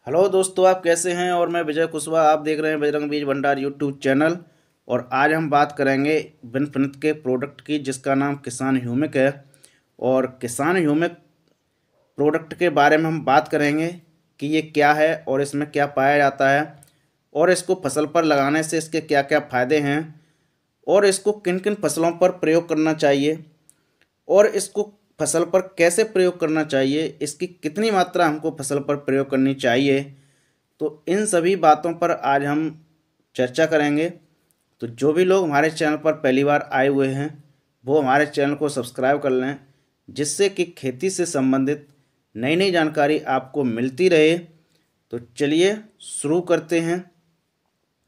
Hello दोस्तों, आप कैसे हैं। और मैं विजय कुशवाहा, आप देख रहे हैं बजरंग बीज भंडार यूट्यूब चैनल। और आज हम बात करेंगे विनफिनिथ के प्रोडक्ट की, जिसका नाम किसान ह्यूमिक है। और किसान ह्यूमिक प्रोडक्ट के बारे में हम बात करेंगे कि ये क्या है और इसमें क्या पाया जाता है, और इसको फसल पर लगाने से इसके क्या क्या फ़ायदे हैं, और इसको किन किन फसलों पर प्रयोग करना चाहिए, और इसको फसल पर कैसे प्रयोग करना चाहिए, इसकी कितनी मात्रा हमको फसल पर प्रयोग करनी चाहिए। तो इन सभी बातों पर आज हम चर्चा करेंगे। तो जो भी लोग हमारे चैनल पर पहली बार आए हुए हैं वो हमारे चैनल को सब्सक्राइब कर लें, जिससे कि खेती से संबंधित नई नई जानकारी आपको मिलती रहे। तो चलिए शुरू करते हैं।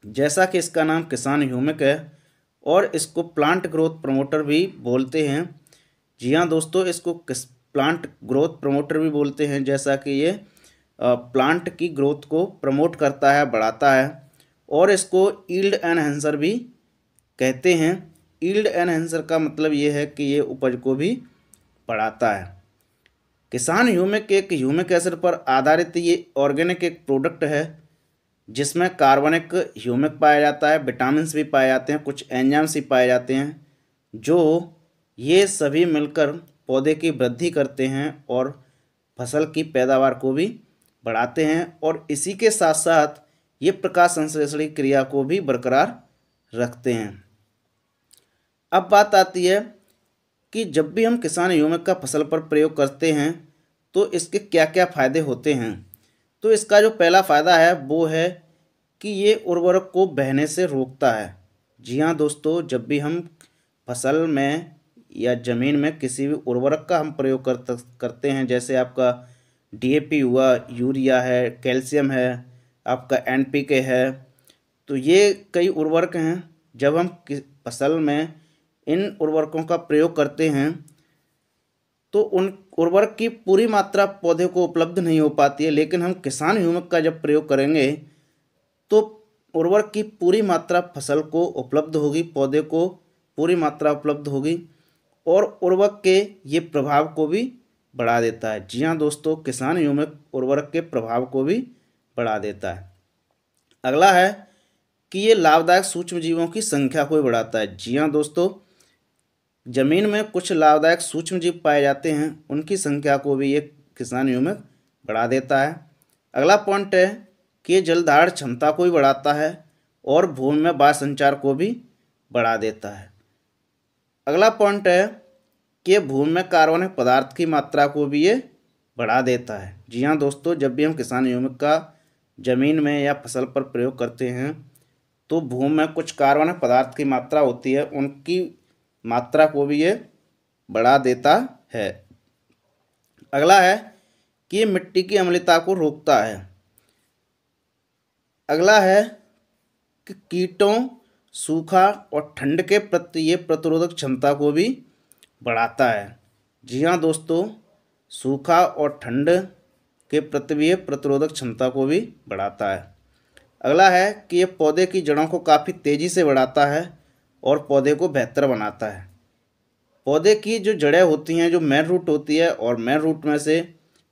जैसा कि इसका नाम किसान ह्यूमिक है और इसको प्लांट ग्रोथ प्रमोटर भी बोलते हैं। जी हाँ दोस्तों, इसको किस प्लांट ग्रोथ प्रमोटर भी बोलते हैं, जैसा कि ये प्लांट की ग्रोथ को प्रमोट करता है, बढ़ाता है। और इसको ईल्ड एनहेंसर भी कहते हैं। ईल्ड एनहेंसर का मतलब ये है कि ये उपज को भी बढ़ाता है। किसान ह्यूमिक एक ह्यूमिक एसिड पर आधारित ये ऑर्गेनिक एक प्रोडक्ट है, जिसमें कार्बनिक ह्यूमिक पाया जाता है, विटामिन्स भी पाए जाते हैं, कुछ एंजाइम्स भी पाए जाते हैं, जो ये सभी मिलकर पौधे की वृद्धि करते हैं और फसल की पैदावार को भी बढ़ाते हैं। और इसी के साथ साथ ये प्रकाश संश्लेषणी क्रिया को भी बरकरार रखते हैं। अब बात आती है कि जब भी हम किसान ह्यूमिक का फसल पर प्रयोग करते हैं तो इसके क्या क्या फ़ायदे होते हैं। तो इसका जो पहला फ़ायदा है वो है कि ये उर्वरक को बहने से रोकता है। जी हाँ दोस्तों, जब भी हम फसल में या ज़मीन में किसी भी उर्वरक का हम प्रयोग करते हैं, जैसे आपका डीएपी हुआ, यूरिया है, कैल्शियम है, आपका एनपीके है, तो ये कई उर्वरक हैं। जब हम फसल में इन उर्वरकों का प्रयोग करते हैं तो उन उर्वरक की पूरी मात्रा पौधे को उपलब्ध नहीं हो पाती है, लेकिन हम किसान ह्यूमिक का जब प्रयोग करेंगे तो उर्वरक की पूरी मात्रा फसल को उपलब्ध होगी, पौधे को पूरी मात्रा उपलब्ध होगी, और उर्वरक के ये प्रभाव को भी बढ़ा देता है। जी हाँ दोस्तों, किसान ह्यूमिक उर्वरक के प्रभाव को भी बढ़ा देता है। अगला है कि ये लाभदायक सूक्ष्म जीवों की संख्या को भी बढ़ाता है। जी हाँ दोस्तों, जमीन में कुछ लाभदायक सूक्ष्म जीव पाए जाते हैं, उनकी संख्या को भी ये किसान ह्यूमिक बढ़ा देता है। अगला पॉइंट है कि ये जलधारण क्षमता को भी बढ़ाता है और भूमि में वायु संचार को भी बढ़ा देता है। अगला पॉइंट है कि ये भूमि में कार्बनिक पदार्थ की मात्रा को भी ये बढ़ा देता है। जी हाँ दोस्तों, जब भी हम किसान ह्यूमिक का ज़मीन में या फसल पर प्रयोग करते हैं तो भूमि में कुछ कार्बनिक पदार्थ की मात्रा होती है, उनकी मात्रा को भी ये बढ़ा देता है। अगला है कि ये मिट्टी की अम्लता को रोकता है। अगला है कि कीटों, सूखा और ठंड के प्रति ये प्रतिरोधक क्षमता को भी बढ़ाता है। जी हाँ दोस्तों, सूखा और ठंड के प्रति भी ये प्रतिरोधक क्षमता को भी बढ़ाता है। अगला है कि ये पौधे की जड़ों को काफ़ी तेज़ी से बढ़ाता है और पौधे को बेहतर बनाता है। पौधे की जो जड़ें होती हैं, जो मेन रूट होती है, और मेन रूट में से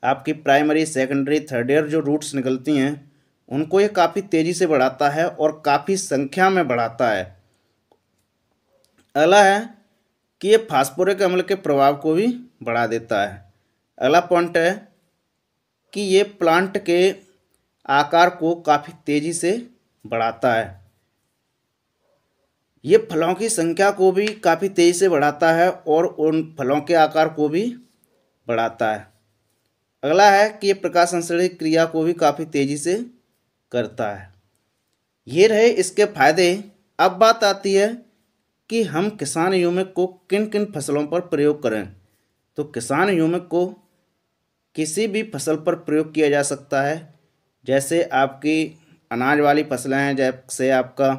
आपकी प्राइमरी, सेकेंडरी, थर्ड ईयर जो रूट्स निकलती हैं, उनको ये काफ़ी तेज़ी से बढ़ाता है और काफ़ी संख्या में बढ़ाता है। अगला है कि ये फास्फोरिक अम्ल के प्रभाव को भी बढ़ा देता है। अगला पॉइंट है कि ये प्लांट के आकार को काफ़ी तेज़ी से बढ़ाता है। ये फलों की संख्या को भी काफ़ी तेज़ी से बढ़ाता है और उन फलों के आकार को भी बढ़ाता है। अगला है कि ये प्रकाश संश्लेषण क्रिया को भी काफ़ी तेज़ी से करता है। ये रहे इसके फायदे। अब बात आती है कि हम किसान ह्यूमिक को किन किन फसलों पर प्रयोग करें। तो किसान ह्यूमिक को किसी भी फसल पर प्रयोग किया जा सकता है। जैसे आपकी अनाज वाली फसलें हैं, जैसे आपका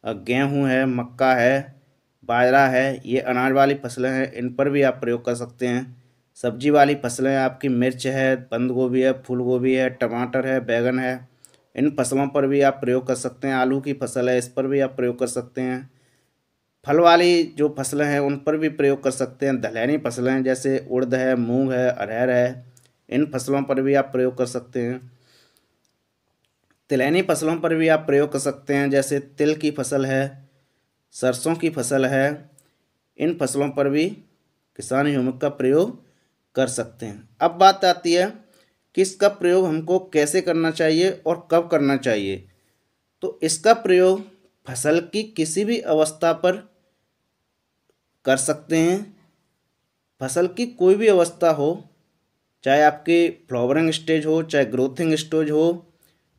गेहूँ है, मक्का है, बाजरा है, ये अनाज वाली फसलें हैं, इन पर भी आप प्रयोग कर सकते हैं। सब्जी वाली फसलें आपकी मिर्च है, बंद गोभी है, फूल गोभी है, टमाटर है, बैगन है, इन फसलों पर भी आप प्रयोग कर सकते हैं। आलू की फसल है, इस पर भी आप प्रयोग कर सकते हैं। फल वाली जो फसलें हैं उन पर भी प्रयोग कर सकते हैं। दलहनी फसलें जैसे उड़द है, मूंग है, अरहर है, इन फसलों पर भी आप प्रयोग कर सकते हैं। तिलहनी फसलों पर भी आप प्रयोग कर सकते हैं, जैसे तिल की फसल है, सरसों की फसल है, इन फसलों पर भी किसान ह्यूमिक का प्रयोग कर सकते हैं। अब बात आती है कि इसका प्रयोग हमको कैसे करना चाहिए और कब करना चाहिए। तो इसका प्रयोग फसल की किसी भी अवस्था पर कर सकते हैं। फसल की कोई भी अवस्था हो, चाहे आपकी फ्लावरिंग स्टेज हो, चाहे ग्रोथिंग स्टेज हो,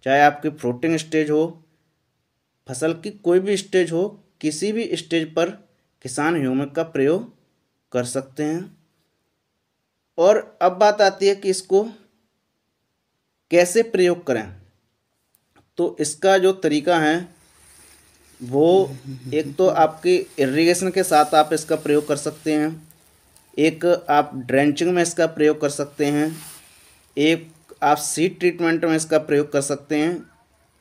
चाहे आपकी फ्रूटिंग स्टेज हो, फसल की कोई भी स्टेज हो, किसी भी स्टेज पर किसान ह्यूमिक का प्रयोग कर सकते हैं। और अब बात आती है कि इसको कैसे प्रयोग करें। तो इसका जो तरीका है वो एक तो आपकी इरिगेशन के साथ आप इसका प्रयोग कर सकते हैं, एक आप ड्रेंचिंग में इसका प्रयोग कर सकते हैं, एक आप सीड ट्रीटमेंट में इसका प्रयोग कर सकते हैं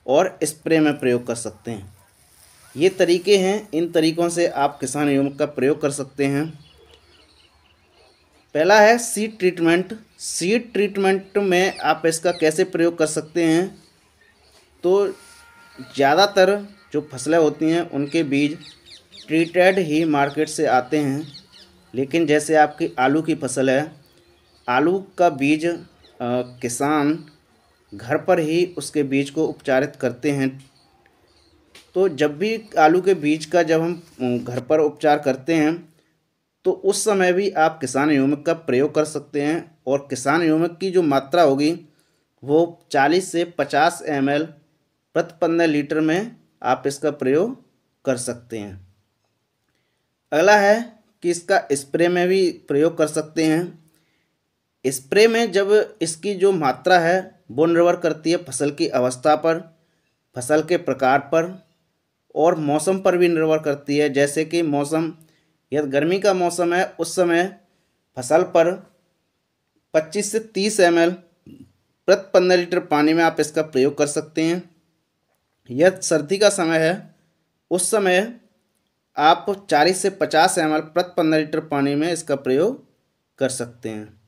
और स्प्रे में प्रयोग कर सकते हैं। ये तरीके हैं, इन तरीक़ों से आप किसान ह्यूमिक का प्रयोग कर सकते हैं। पहला है सीड ट्रीटमेंट। सीड ट्रीटमेंट में आप इसका कैसे प्रयोग कर सकते हैं। तो ज़्यादातर जो फसलें होती हैं उनके बीज ट्रीटेड ही मार्केट से आते हैं, लेकिन जैसे आपकी आलू की फसल है, आलू का बीज किसान घर पर ही उसके बीज को उपचारित करते हैं। तो जब भी आलू के बीज का जब हम घर पर उपचार करते हैं तो उस समय भी आप किसान ह्यूमिक का प्रयोग कर सकते हैं, और किसान ह्यूमिक की जो मात्रा होगी वो 40 से 50 ml प्रति 15 लीटर में आप इसका प्रयोग कर सकते हैं। अगला है कि इसका स्प्रे में भी प्रयोग कर सकते हैं। स्प्रे में जब इसकी जो मात्रा है वो निर्भर करती है फसल की अवस्था पर, फसल के प्रकार पर और मौसम पर भी निर्भर करती है। जैसे कि मौसम, यदि गर्मी का मौसम है उस समय फसल पर 25 से 30 ml प्रति 15 लीटर पानी में आप इसका प्रयोग कर सकते हैं। यदि सर्दी का समय है उस समय आप 40 से 50 ml प्रति 15 लीटर पानी में इसका प्रयोग कर सकते हैं।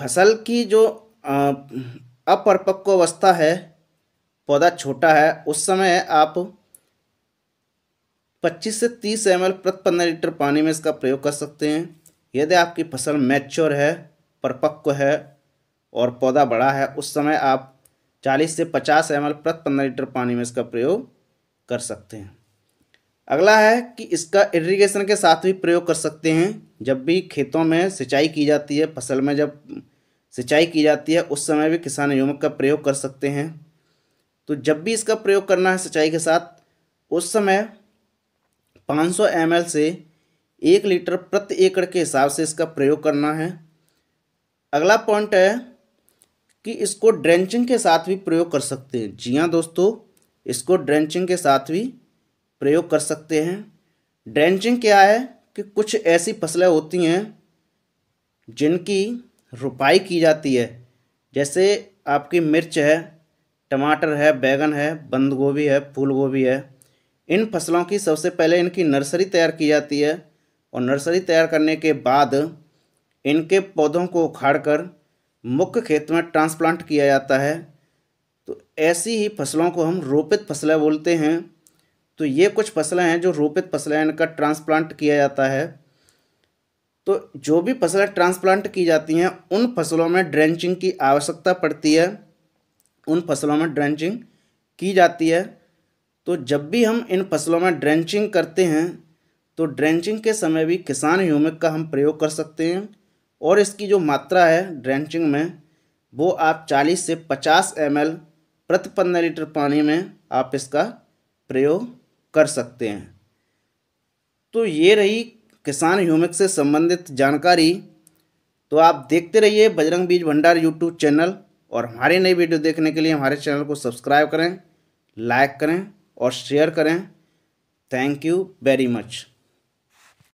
फसल की जो अपरिपक्व अवस्था है, पौधा छोटा है, उस समय आप 25 से 30 ml प्रति 15 लीटर पानी में इसका प्रयोग कर सकते हैं। यदि आपकी फसल मैच्योर है, परिपक्व है और पौधा बड़ा है, उस समय आप 40 से 50 ml प्रति 15 लीटर पानी में इसका प्रयोग कर सकते हैं। अगला है कि इसका इरिगेशन के साथ भी प्रयोग कर सकते हैं। जब भी खेतों में सिंचाई की जाती है, फसल में जब सिंचाई की जाती है, उस समय भी किसान ह्यूमिक का प्रयोग कर सकते हैं। तो जब भी इसका प्रयोग करना है सिंचाई के साथ, उस समय 500 ml से 1 लीटर प्रति एकड़ के हिसाब से इसका प्रयोग करना है। अगला पॉइंट है कि इसको ड्रेंचिंग के साथ भी प्रयोग कर सकते हैं। जी हाँ दोस्तों, इसको ड्रेंचिंग के साथ भी प्रयोग कर सकते हैं। ड्रेंचिंग क्या है कि कुछ ऐसी फसलें होती हैं जिनकी रुपाई की जाती है, जैसे आपकी मिर्च है, टमाटर है, बैगन है, बंद गोभी है, फूल गोभी है। इन फसलों की सबसे पहले इनकी नर्सरी तैयार की जाती है, और नर्सरी तैयार करने के बाद इनके पौधों को उखाड़कर मुख्य खेत में ट्रांसप्लांट किया जाता है। तो ऐसी ही फसलों को हम रोपित फसलें बोलते हैं। तो ये कुछ फसलें हैं जो रोपित फसलें, इनका ट्रांसप्लांट किया जाता है। तो जो भी फसलें ट्रांसप्लांट की जाती हैं उन फसलों में ड्रेंचिंग की आवश्यकता पड़ती है, उन फसलों में ड्रेंचिंग की जाती है। तो जब भी हम इन फसलों में ड्रेंचिंग करते हैं तो ड्रेंचिंग के समय भी किसान ह्यूमिक का हम प्रयोग कर सकते हैं, और इसकी जो मात्रा है ड्रेंचिंग में वो आप 40 से 50 ml प्रति 15 लीटर पानी में आप इसका प्रयोग कर सकते हैं। तो ये रही किसान ह्यूमिक से संबंधित जानकारी। तो आप देखते रहिए बजरंग बीज भंडार यूट्यूब चैनल, और हमारी नई वीडियो देखने के लिए हमारे चैनल को सब्सक्राइब करें, लाइक करें और शेयर करें। Thank you very much.